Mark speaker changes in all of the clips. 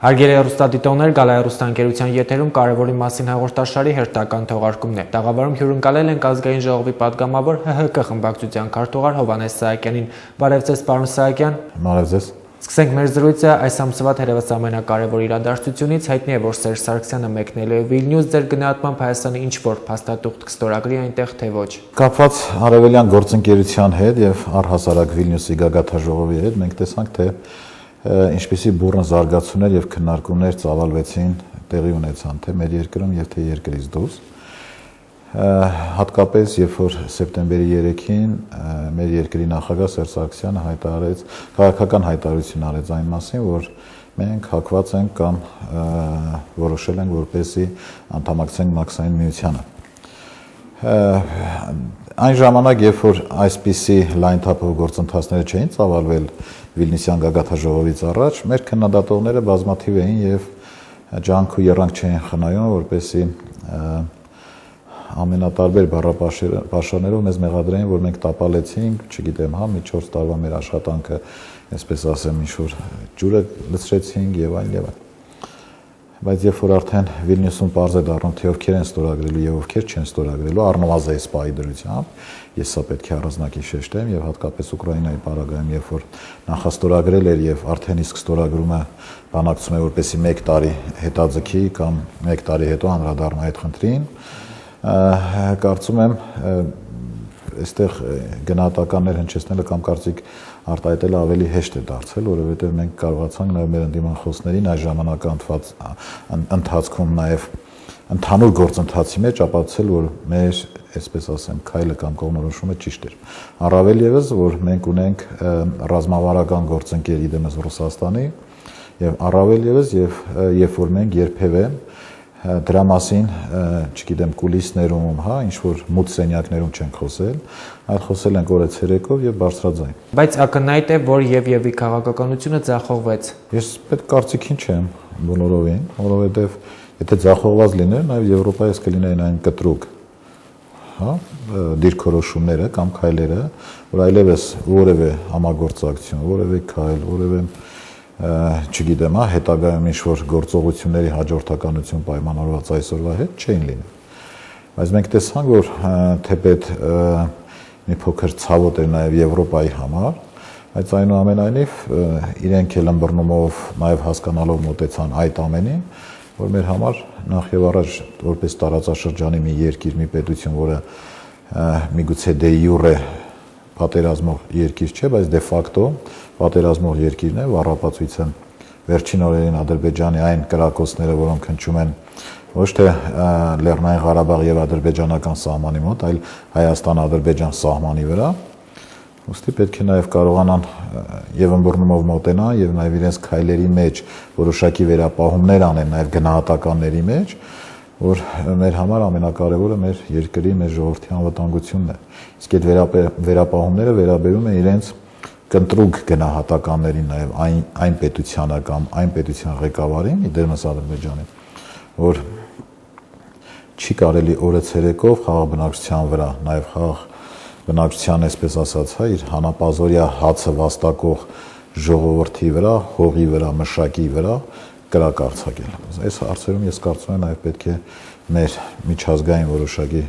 Speaker 1: Հարգելի հեռուստադիտողներ, Գալայ հեռուստաընկերության եթերում կարևորի մասին հաղորդաշարի հերթական թողարկումն է։ Տաղավարում հյուրընկալել ենք ազգային ժողովի պատգամավոր ՀՀԿ խմբակցության քարտուղար Հովհաննես Սահակյանին։ Բարև ձեզ, պարոն Սահակյան։
Speaker 2: Բարև ձեզ։
Speaker 1: Սկսենք մեր զրույցը այս ամսվա թերևս ամենակարևոր իրադարձությունից։ Հայտնի է, որ Սերժ Սարգսյանը մեկնելու է Վիլնյուս, ձեր գնահատմամբ Հայաստանը ինչ-որ փաստաթուղթ կստորագրի այնտեղ, թե ոչ։
Speaker 2: Կապված արևելյան գործընկերության հետ եւ առհասարակ Վիլնյուսի գագաթաժողովի հետ մենք տեսանք, թե ինչպիսի բուռն զարգացումներ եւ քննարկումներ ծավալվեցին, տեղի ունեցան թե մեր երկրում եւ թե երկրից դուրս։ Հատկապես երբ որ սեպտեմբերի 3-ին մեր երկրի նախագահ Սերժ Սարգսյանը հայտարարեց, քաղաքական հայտարարություն արեց այն մասին, որ մենք հակված ենք կամ որոշել ենք, որպեսզի անդամակցենք մաքսային միությանը։ Այն ժամանակ, երբ որ այսպիսի լայն թափով գործընթացները չէին ծավալվել Վիլնյուսյան գագաթաժողովից առաջ, մեր քննադատողները բազմաթիվ էին եւ ջանք ու եռանք չէին խնայում, որպեսզի ամենատարբեր բառապաշարներով մեզ մեղադրեին, որ մենք տապալեցինք, չգիտեմ, մի 4 տարվա մեր աշխատանքը, այսպես ասեմ, ինչ-որ ջուրը լցրեցինք եւ այլն եւ այլն։ Բայց երբ որ արդեն Վիլնյուսում պարզ է դառնում, թե ովքեր են ստորագրելու եւ ովքեր չեն ստորագրելու, առնվազն սպայի դրությամբ, ես սա պետք է առանձնակի շեշտեմ եւ հատկապես Ուկրաինայի պարագայում, երբ որ նախաստորագրել էր եւ արդեն իսկ ստորագրումը բանակցում է, որպեսզի 1 տարի հետաձգի կամ 1 տարի հետո անդրադառնա այդ խնդրին, կարծում եմ այստեղ գնահատականներ հնչեցնելը կամ կարծիք արտահայտելը ավելի հեշտ է դարձել, որովհետև մենք կարողացանք նաև մեր ընդդիմախոսներին այս ժամանակահատված ընթացքում նաև ընդհանուր գործընթացի մեջ ապացուցել, որ մեր, այսպես ասեմ, քայլը կամ կողմնորոշումը ճիշտ էր։ Առավել ևս, որ մենք ունենք ռազմավարական գործընկեր իդեմս Ռուսաստանի եւ առավել ևս երբ որ մենք երբևէ դրա մասին, չգիտեմ, կուլիսներում, ինչ որ մութ սենյակներում չենք խոսել, այլ խոսել ենք օրը ցերեկով եւ բարձրաձայն։
Speaker 1: Բայց ակնհայտ է, որ եւ-ի քաղաքականությունը ձախողվեց։
Speaker 2: Ես պետք կարծիքին չեմ բոլորովին, որովհետեւ եթե ձախողված լիներ, նաեւ Եվրոպայից կլինեին այն կտրուկ, դիրքորոշումները կամ քայլերը, որ այլևս որևէ համագործակցություն, որևէ քայլ, որևէ չգիտեմ, հետագայում ինչ-որ գործողությունների հաջորդականություն պայմանավորված այսօրվա հետ չէին լինի։ Բայց մենք տեսանք, որ թեպետ մի փոքր ցավոտ էր նաև Եվրոպայի համար, բայց այնուամենայնիվ իրենք էլ ըմբռնումով նաև հասկանալով մոտեցան այդ ամենին, որ մեր համար նախ եւ առաջ որպես տարածաշրջանի մի երկիր, մի պետություն, որը միգուցե դե յուրե պատերազմող երկիր չէ, բայց դե ֆակտո պատերազմող երկիրն է, վառապացույցը վերջին օրերին Ադրբեջանի այն կրակոցները, որոնք հնչում են ոչ թե Լեռնային Ղարաբաղ եւ ադրբեջանական սահմանի մոտ, այլ Հայաստան-Ադրբեջան սահմանի վրա, ուստի պետք է նաեւ կարողանան եւ ըմբռնումով մոտենան եւ նաեւ իրենց քայլերի մեջ որոշակի վերապահումներ անեն նաեւ գնահատականների մեջ, որ մեր համար ամենակարևորը մեր երկրի, մեր ժողովրդի անվտանգությունն է։ Իսկ այդ վերապահումները վերաբերում են իրենց կընտրուկ գնահատականներին նաև այն պետությանը կամ այն պետության ղեկավարին, իդերմս Ադրբեջանի, որ չի կարելի օրը ցերեկով խաղաղ բնակչության վրա, նաև խաղաղ բնակչության, այսպես ասած, իր հանապազորյա հացը վաստակող ժողովրդի վրա, հողի վրա, մշակի վրա կրակ արձակել։ Այս հարցերում ես կարծում եմ նաև պետք է մեր միջազգային որոշակի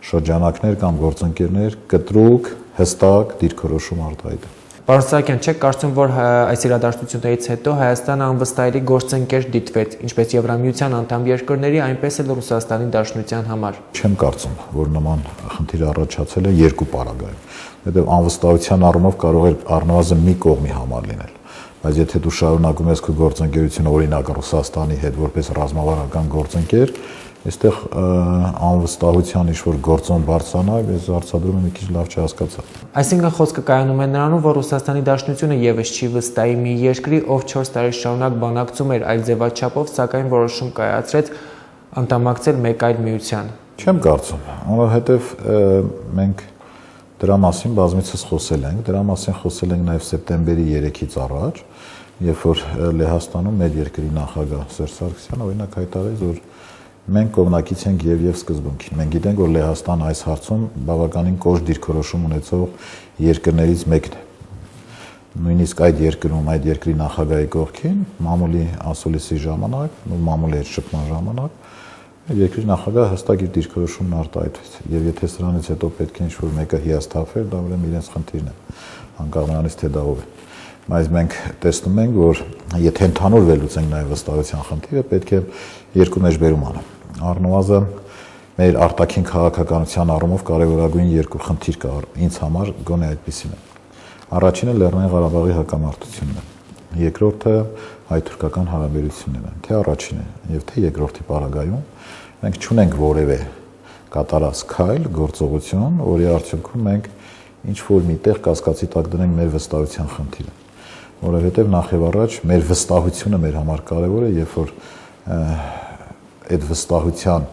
Speaker 2: շրջանակներ կամ գործընկերներ կտրուկ, հստակ դիրքորոշում արտահայտել։
Speaker 1: Պարոն Սահակյան, չեք կարծում, որ այս իրադարձություններից հետո Հայաստանը անվստահելի գործընկեր դիտվեց, ինչպես Եվրամիության անդամ երկրների, այնպես էլ Ռուսաստանի Դաշնության համար։
Speaker 2: Չեմ կարծում, որ նման խնդիր առաջացել է երկու պարագայում, որովհետև անվստահության առումով կարող էր առնվազն մի կողմի համար լինել։ Բայց եթե դու շարունակում ես քո գործընկերությունը օրինակ Ռուսաստանի հետ որպես ռազմավարական գործընկեր, այստեղ անվստահության ինչ-որ գործոն բարձրանա, ես հարցադրում եմ մի քիչ լավ չհասկացա։
Speaker 1: Այսինքն խոսքը կայանում է նրանում, որ Ռուսաստանի Դաշնությունը եւս չի վստահի մի երկրի, ով 4 տարի շարունակ բանակցում էր այլ ձևաչափով, սակայն որոշում կայացրեց անդամակցել մեկ այլ միության։
Speaker 2: Չեմ կարծում, որովհետև մենք դրա մասին բազմիցս խոսել ենք, դրա մասին խոսել ենք նաև սեպտեմբերի 3-ից առաջ, երբ որ Լեհաստանում մեր երկրի նախագահ Սերժ Սարգսյանը օրինակ հայտարարեց, որ մենք կողմնակից ենք եւ սկզբունքին։ Մենք գիտենք, որ Լեհաստան այս հարցում բավականին կոշտ դիրքորոշում ունեցող երկրներից մեկն է։ նույնիսկ այդ երկրում, այդ երկրի նախագահի կողքին, մամուլի ասուլիսի ժամանակ, մամուլի հետ շփման ժամանակ, երկրի նախագահը հստակ իր դիրքորոշումն արտահայտվեց։ Եվ եթե սրանից հետո պետք է ինչ-որ մեկը հիասթափեր, դա ուրեմն իրենց խնդիրն է, անկախ նրանից թե դա ով է։ Բայց մենք տեսնում ենք, որ եթե ընդհանուր վերլուծենք նաև վստահության խնդիրը, պետք է երկու մեջբերում անել։ Առնվազն մեր արտաքին քաղաքականության առումով կարևորագույն երկու խնդիր կա ինձ համար գոնե այդպեսին է։ Առաջինը Լեռնային Ղարաբաղի հակամարտությունն է։ Երկրորդը հայ-թուրքական հարաբերություններն են, թե առաջինը եւ թե երկրորդի պարագայում մենք չունենք որևէ կատարած քայլ, գործողություն, որի արդյունքում մենք ինչ որ միտեղ կասկածի տակ դնենք մեր վստահության խնդիրը, որովհետեւ նախ եւ առաջ մեր վստահությունը մեր համար կարեւոր է, երբ որ այդ վստահության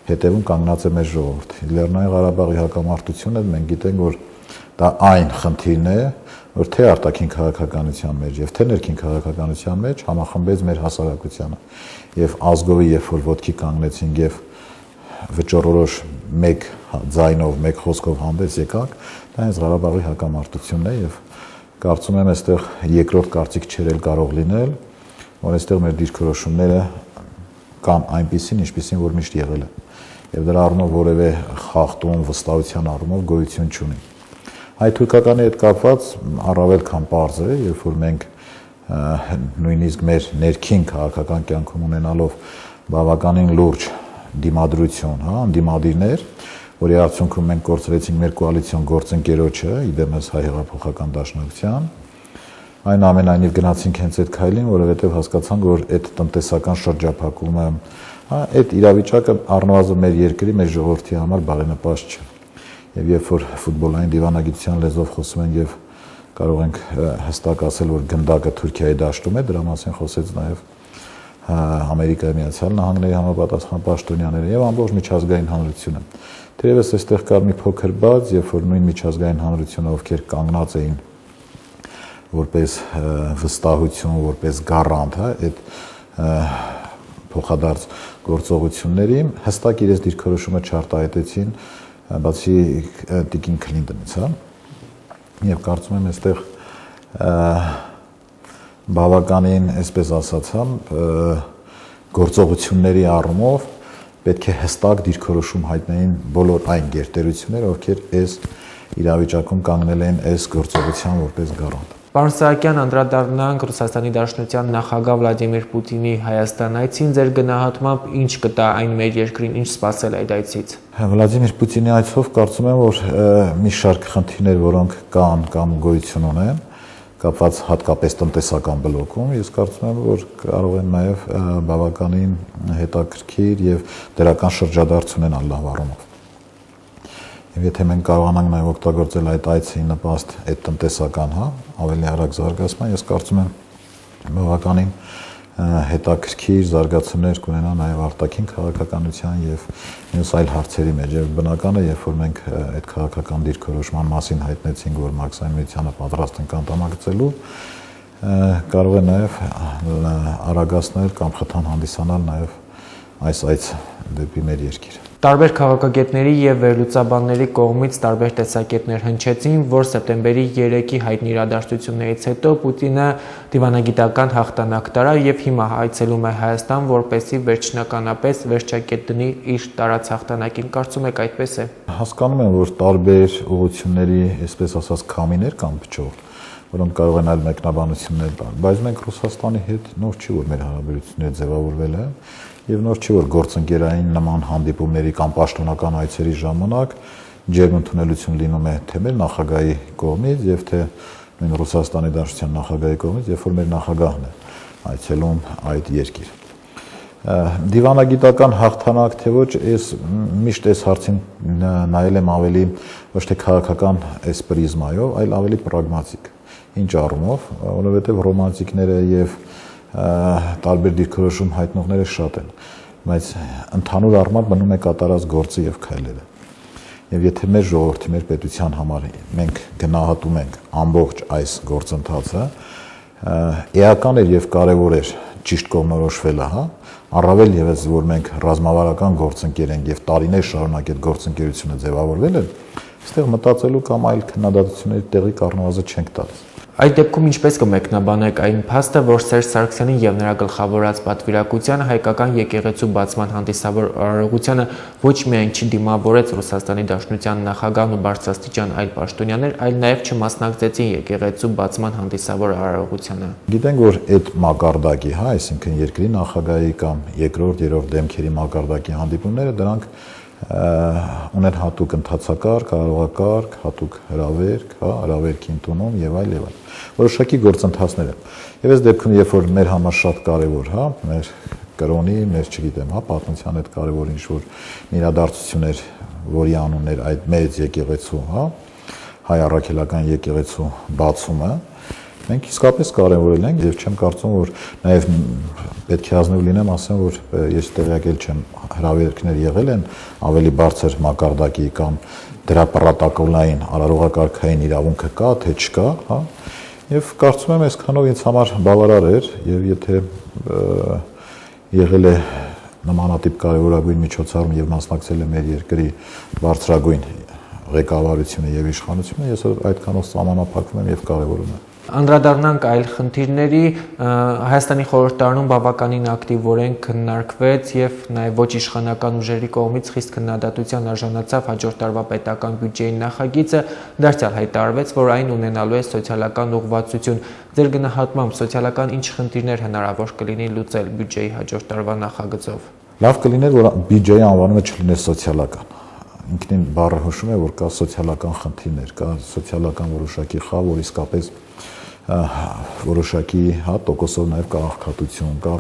Speaker 2: հետևում կանգնած է մեր ժողովուրդը։ Լեռնային Ղարաբաղի հակամարտությունը մենք գիտենք, որ դա այն խնդիրն է, որ թե արտաքին քաղաքականության մեջ եւ թե ներքին քաղաքականության մեջ համախմբեց մեր հասարակությանը եւ ազգովի երբ որ ոտքի կանգնեցին եւ վճռորոշ մեկ ձայնով, մեկ խոսքով հանդես եկանք, դա հենց Ղարաբաղի հակամարտությունն է եւ կարծում եմ այստեղ երկրորդ կարծիք չերել կարող լինել, որ այստեղ մեր դիրքորոշումները կան այնպիսին, ինչպիսին որ միշտ եղել է եւ դրա առումով որևէ խախտում վստահության առումով գոյություն չունի։ Հայ-թուրքականի հետ կապված առավել քան պարզ է, երբ որ մենք նույնիսկ մեր ներքին քաղաքական կյանքում ունենալով բավականին լուրջ դիմադրություն, անդիմադիրներ, որի արդյունքում մենք կորցրեցինք մեր կոալիցիոն գործընկերոջը, իդեմս Հայ հեղափոխական դաշնակցության, այնուամենայնիվ գնացինք հենց այդ քայլին, որովհետև հասկացանք, որ այդ տնտեսական շրջափակումը, այդ իրավիճակը առնվազն մեր երկրի, մեր ժողովրդի համար բարենպաստ չէ։ Եվ երբ որ ֆուտբոլային դիվանագիտության լեզվով խոսում են եւ կարող ենք հստակ ասել, որ գնդակը Թուրքիայի դաշտում է, դրա մասին խոսեց նաեւ Ամերիկայի Միացյալ Նահանգների համապատասխան պաշտոնյաները եւ ամբողջ միջազգային հանրությունը։ Թերևս այստեղ կար մի փոքր բաց, երբ որ նույն միջազգային հանրությունը, ովքեր կանգնած էին որպես վստահություն, որպես գարանտ, այդ փոխադարձ գործողությունների հստակ իրենց դիրքորոշումը չարտահայտեցին, բացի Տիկին Քլինտոնից, եւ կարծում եմ այստեղ բավականին, այսպես ասացամ, գործողությունների առումով պետք է հստակ դիրքորոշում հայտնեին բոլոր այն գերտերությունները, ովքեր այս իրավիճակում կանգնել են այս գործողության որպես գարանտ։
Speaker 1: Պարոն Սահակյան, անդրադառնանք Ռուսաստանի Դաշնության նախագահ Վլադիմիր Պուտինի Հայաստան այցին, ձեր գնահատմամբ ինչ կտա այն մեր երկրին, ինչ սպասել այդ այցից։
Speaker 2: Վլադիմիր Պուտինի այցով կարծում եմ, որ մի շարք խնդիրներ, որոնք կան կամ գոյություն ունեն, կապված հատկապես տնտեսական բլոկում, ես կարծում եմ, որ կարող են նաև բավականին հետաքրքիր եւ դրական շրջադարձ ունենալ լավ առումով։ Եվ եթե մենք կարողանանք նաև օգտագործել այդ այցի նպաստ այդ տնտեսական, ավելի արագ զարգացման, ես կարծում եմ բավականին հետաքրքիր զարգացումներ կունենա նաև արտաքին քաղաքականության եւ մյուս այլ հարցերի մեջ։ Եվ բնական է, երբ որ մենք այդ քաղաքական դիրքորոշման մասին հայտնեցինք, որ Մաքսային միությանը պատրաստ ենք անդամակցելու, կարող է նաև արագացնել կամ խթան հանդիսանալ նաև այս այց դեպի մեր երկիր։
Speaker 1: Տարբեր քաղաքագետների եւ վերլուծաբանների կողմից տարբեր տեսակետներ հնչեցին, որ սեպտեմբերի 3-ի հայտնի իրադարձություններից հետո Պուտինը դիվանագիտական հաղթանակ տարավ եւ հիմա այցելում է Հայաստան, որպեսզի վերջնականապես վերջակետ դնի իր տարած հաղթանակին։ Կարծում եք այդպես է։
Speaker 2: Հասկանում եմ, որ տարբեր ուղղությունների, այսպես ասած, քամիներ կան փչող, որոնք կարող են այլ մեկնաբանություններ տալ, բայց մենք Ռուսաստանի հետ նոր չի, որ մեր հարաբերությունները ձևավորվել են, եւ նոր չի, որ գործընկերային նման հանդիպումների կամ պաշտոնական այցերի ժամանակ ջերմ ընդունելություն լինում է թե մեր նախագահի կողմից եւ թե նույն Ռուսաստանի Դաշնության նախագահի կողմից, երբ որ մեր նախագահն է այցելում այդ երկիր։ Դիվանագիտական հաղթանակ թե ոչ, ես միշտ այս հարցին նայել եմ ավելի ոչ թե քաղաքական այս պրիզմայով, այլ ավելի պրագմատիկ։ Ինչ առումով, որովհետեւ ռոմանտիկները եւ տարբեր դիրքորոշում հայտնողները շատ են, բայց ընդհանուր առմամբ մնում է կատարած գործը եւ քայլերը։ Եվ եթե մեր ժողովրդի, մեր պետության համար մենք գնահատում ենք ամբողջ այս գործընթացը, էական էր եւ կարեւոր էր ճիշտ կողմնորոշվելը, առավել եւս որ մենք ռազմավարական գործընկեր ենք եւ տարիներ շարունակ այդ գործընկերությունը ձևավորվել է, այստեղ մտածելու կամ այլ քննադատությունների տեղի առնվազն չենք տալիս։
Speaker 1: Այդ դեպքում ինչպես կմեկնաբանեք այն փաստը, որ Սերժ Սարգսյանին եւ նրա գլխավորած պատվիրակությանը հայկական եկեղեցու բացման հանդիսավոր արարողությանը ոչ միայն չդիմավորեց Ռուսաստանի Դաշնության նախագահն ու բարձրաստիճան այլ պաշտոնյաներ, այլ նաեւ չմասնակցեցին եկեղեցու բացման հանդիսավոր արարողությանը։
Speaker 2: Գիտենք, որ այդ մակարդակի, այսինքն երկրի նախագահի կամ երկրորդ, երրորդ դեմքերի մակարդակի հանդիպումները դրանք ունեն հատուկ ընթացակարգ, կարողակարգ, հատուկ հրավերք, հրավերքի ընդունում եւ այլ եւ այլ։ Որոշակի գործընթացներ են։ Եվ այս դեպքում, երբ որ մեր համար շատ կարեւոր, մեր կրոնի, մեր, չգիտեմ, պատմության հետ կարեւոր ինչ-որ իրադարձություններ, որի անունն էր այդ մեծ եկեղեցու, հայ առաքելական եկեղեցու բացումը, մենք իսկապես կարևորել ենք եւ չեմ կարծում, որ նաեւ պետք է ազնիվ լինեմ, ասեմ, որ ես տեղյակել չեմ հրավերքներ եղել են ավելի բարձր մակարդակի կամ դրա պրոտոկոլային արարողակարգային իրավունքը կա, թե չկա, եւ կարծում եմ այսքանով ինձ համար բավարար էր եւ եթե եղել է նմանատիպ կարևորագույն միջոցառում եւ մասնակցել է մեր երկրի բարձրագույն ղեկավարությունը եւ իշխանությունը, ես այդքանով սահմանափակվում եմ եւ կարևորում եմ։
Speaker 1: Անդրադառնանք այլ խնդիրների, Հայաստանի խորհրդարանում բավականին ակտիվորեն քննարկվեց եւ նաեւ ոչ իշխանական ուժերի կողմից խիստ քննադատության արժանացավ հաջորդ տարվա պետական բյուջեի նախագիծը, դարձյալ հայտարարվեց, որ այն ունենալու է սոցիալական ուղղվածություն։ Ձեր գնահատմամբ սոցիալական ինչ խնդիրներ հնարավոր կլինի լուծել բյուջեի հաջորդ տարվա նախագծով։
Speaker 2: Լավ կլիներ, որ բյուջեի անվանումը չլիներ սոցիալական։ Ինքնին բառը հուշում է, որ կա սոցիալական խնդիրներ, կա սոցիալական որոշակի խավ, որ իսկապես որոշակի տոկոսով նաև կա աղքատություն, կա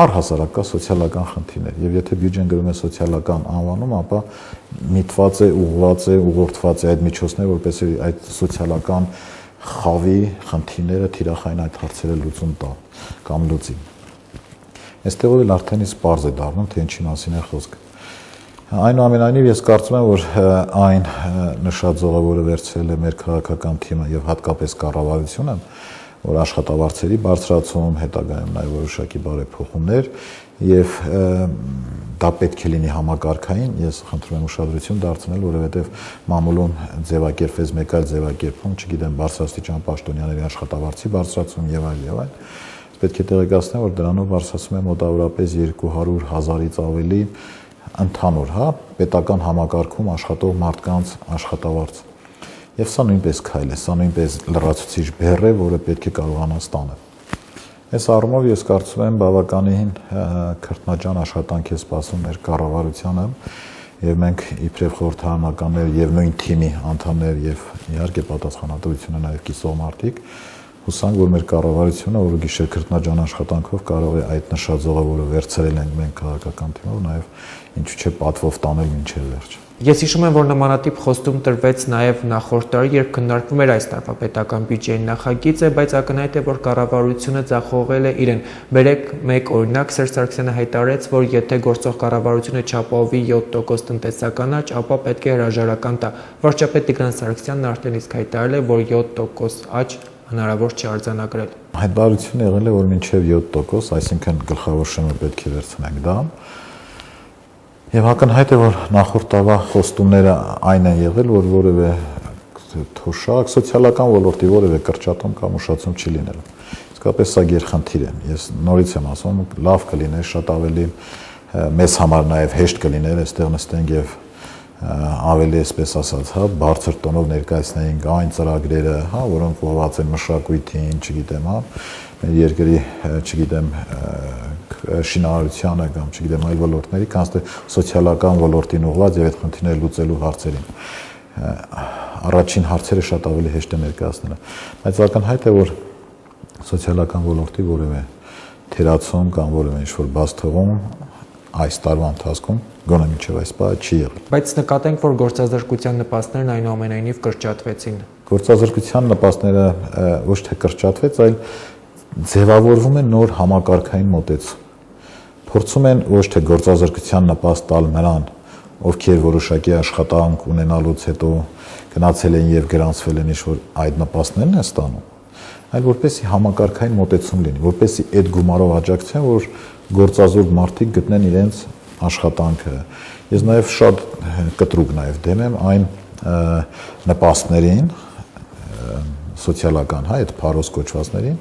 Speaker 2: առհասարակ կա սոցիալական խնդիրներ եւ եթե բյուջեն գրում է սոցիալական անվանում, ապա միտված է, ուղղված է, ուղղորդված է այդ միջոցները, որպեսզի այդ սոցիալական խավի խնդիրները թիրախային այդ հարցերը լուծում տա կամ լուծի։ Այստեղ էլ արդեն իսկ պարզ է դառնում, թե ինչի մասին է խոսքը։ Այնուամենայնիվ ես կարծում եմ, որ այն նշած զոհը, որը վերցրել է մեր քաղաքական թիմը եւ հատկապես կառավարությունը, որ աշխատավարձերի բարձրացում, հետագայում նաեւ որոշակի բարեփոխումներ եւ դա պետք է լինի համակարգային, ես խնդրում եմ ուշադրություն դարձնել, որովհետեւ մամուլում ձևակերպվեց մեկ այլ ձևակերպում, չգիտեմ, բարձրաստիճան պաշտոնյաների աշխատավարձի բարձրացում եւ այլ եւ այլ։ Պետք է տեղեկացնել, որ դրանով բարձրացում է մոտավորապես 200,000-ից ավելի ընդհանուր, պետական համակարգում աշխատող մարդկանց աշխատավարձ։ Եվ սա նույնպես քայլ է, սա նույնպես լրացուցիչ բեռ է, որը պետք է կարողանա ստանել։ Այս առումով ես կարծում եմ բավականին քրտնաջան աշխատանք է սպասում մեր կառավարությանը եւ մենք իբրև խորհրդարանականներ եւ նույն թիմի անդամներ եւ իհարկե պատասխանատվությունը նաեւ կիսող մարդիկ հուսանք, որ մեր կառավարությունը օրը գիշեր քրտնաջան աշխատանքով կարող է այդ նշած զոհը, որը վերցրել ենք մենք քաղաքական թիմով, նաեւ ինչու՞ չէ պատվով տանել մինչև վերջ։
Speaker 1: Ես հիշում եմ, որ նմանատիպ խոստում տրվեց նաև նախորդ տարի, երբ քննարկվում էր այս տարվա պետական բյուջեի նախագիծը, բայց ակնհայտ է, որ կառավարությունը ձախողել է իրեն։ Բերեք մեկ օրինակ, Սերժ Սարգսյանը հայտարարեց, որ եթե գործող կառավարությունը չապահովի 7% տնտեսական աճ, ապա պետք է հրաժարական տա։ Վարչապետ Տիգրան Սարգսյանն արդեն իսկ հայտարարել է, որ 7% աճ հնարավոր չի արձանագրել։
Speaker 2: Հայտարարությունը եղել է, որ մինչև 7%, այսինքն գլխավոր շեմը պետք է վերցնենք դա։ Եվ ակնհայտ է, որ նախորդ տարվա խոստումները այն են եղել, որ որևէ թոշակ սոցիալական ոլորտի որևէ կրճատում կամ ուշացում չի լինելու։ Իսկապես սա գերխնդիր է։ Ես նորից եմ ասում, լավ կլիներ, շատ ավելի մեզ համար նաև հեշտ կլիներ այստեղ նստենք եւ ավելի այսպես ասած, բարձր տոնով ներկայացնեինք այն ծրագրերը, որոնք ուղղված են մշակույթին, չգիտեմ, մեր երկրի, չգիտեմ, շինարարությանը կամ չգիտեմ այլ ոլորտների, կանց թե սոցիալական ոլորտին ուղղված եւ այդ խնդիրները լուծելու հարցերին։ Առաջին հարցերը շատ ավելի հեշտ է ներկայացնելը։ Բայց ակնհայտ է, որ սոցիալական ոլորտի որևէ թերացում կամ որևէ ինչ-որ բաց թվում այս տարվա ընթացքում գոնե մինչև այս պահը չի եղել։
Speaker 1: Բայց նկատենք, որ գործազրկության նպաստներն այնուամենայնիվ կրճատվեցին։
Speaker 2: Գործազրկության նպաստները ոչ թե կրճատվեց, այլ ձևավորվում է նոր համակարգային մոտեցում։ Փորձում են ոչ թե գործազրկության նպաստ տալ նրան, ովքեր որոշակի աշխատանք ունենալուց հետո գնացել են եւ գրանցվել են ինչ-որ այդ նպաստներն են ստանում, այլ որպեսզի համակարգային մոտեցում լինի, որպեսզի այդ գումարով աջակցեն, որ գործազուրկ մարդիկ գտնեն իրենց աշխատանքը։ Ես նաև շատ կտրուկ նաև դեմ եմ այն նպաստներին, սոցիալական, հա, այդ փարոս կոչվածներին,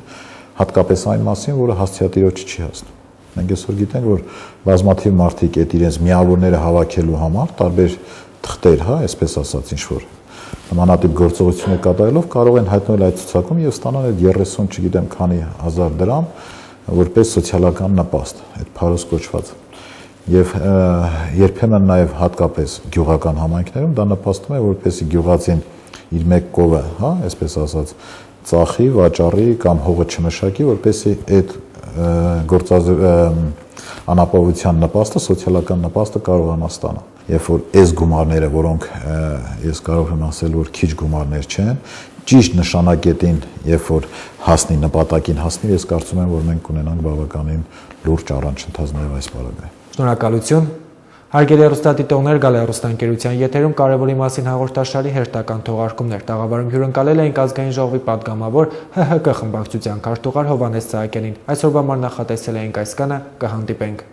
Speaker 2: հատկապես այն մասին, որը հասցեատիրոջը չի հասնում։ Մենք այսօր գիտենք, որ բազմաթիվ մարդիկ այդ իրենց միավորները հավաքելու համար տարբեր թղթեր, հա, այսպես ասած, ինչ որ նմանատիպ գործողություններ կատարելով կարող են հայտնել այդ ցուցակում եւ ստանալ այդ 30, չգիտեմ, քանի հազար դրամ որպես սոցիալական նպաստ, այդ փարոս կոչված։ Եվ երբեմն նաեւ հատկապես գյուղական համայնքներում դա նպաստում է, որպեսզի գյուղացին իր մեկ կովը, հա, այսպես ասած, ծախի, վաճառի կամ հողը չմշակի, որպեսզի այդ անապահովության նպաստը, սոցիալական նպաստը կարողանա ստանալ։ Երբ որ այս գումարները, որոնք ես կարող եմ ասել, որ քիչ գումարներ չեն, ճիշտ նշանակետին, երբ որ հասնի նպատակին հասնի, ես կարծում եմ, որ մենք կունենանք բավականին լուրջ առաջընթաց նաև այս պարագայում։
Speaker 1: Շնորհակալություն։ Հարգելի հեռուստադիտողներ, Գալա հեռուստաընկերության եթերում կարևորի մասին հաղորդաշարի հերթական թողարկումներ տաղավարում հյուրընկալել էինք ազգային ժողովի պատգամավոր ՀՀԿ խմբակցության քարտուղար Հովհաննես Սահակյանին։ Այսօրվա համար նախատեսել էինք այսքանը, կհանդիպենք։